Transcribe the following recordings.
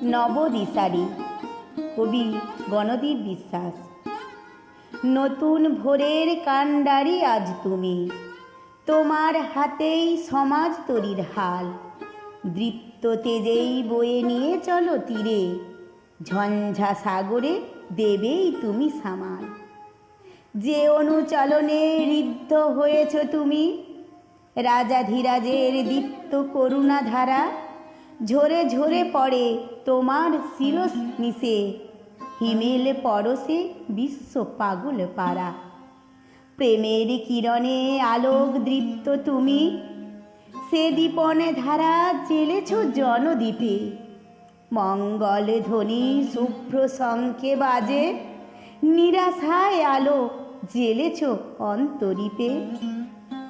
নবদিশারি। কবি গণদীপ বিশ্বাস। নতুন ভোরের কাণ্ডারি আজ তুমি, তোমার হাতেই সমাজ তরির হাল। দৃপ্ত তেজেই বয়ে নিয়ে চলো তীরে, ঝঞ্ঝা সাগরে দেবেই তুমি সামাল। যে অনুচলনে ঋদ্ধ হয়েছ তুমি, রাজাধিরাজের দীপ্ত করুণা ধারা। ঝরে ঝরে পড়ে তোমার শিরস নিশে, হিমেল পরশে বিশ্ব পাগল পারা। প্রেমের কিরণে আলোক দৃপ্ত তুমি, সে দীপনে ধারা জেলেছ জনদ্বীপে। মঙ্গল ধ্বনি শুভ্র শঙ্খে বাজে, নিরাশায় আলো জেলেছ অন্তরীপে।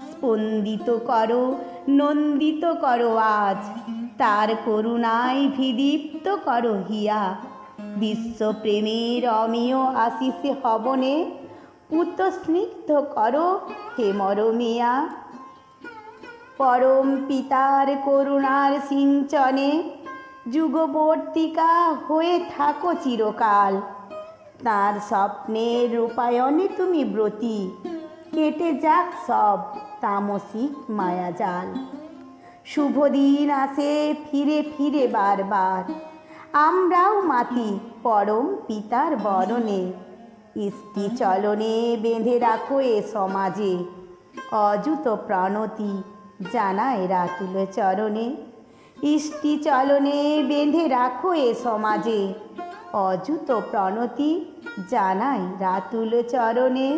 স্পন্দিত করো নন্দিত করো আজ, তার করুণায় ভিদীপ্ত করো হিয়া। বিশ্বপ্রেমের অমিয় আশিসে হবনে, পুত স্নিগ্ধ করো হে মরমিয়া। পরম পিতার করুণার সিঞ্চনে, যুগবর্তিকা হয়ে থাকো চিরকাল। তার স্বপ্নের রূপায়ণে তুমি ব্রতী, কেটে যাক সব তামসিক মায়াজাল। শুভ দিন আসে ফিরে ফিরে বারবার, আমরাও মাতি পরম পিতার বরণে। ইষ্টি চলনে বেঁধে রাখো এ সমাজে, অযুত প্রণতি জানায় রাতুল চরণে। ইষ্টি চলনে বেঁধে রাখো এ সমাজে, অযুত প্রণতি জানায় রাতুল চরণে।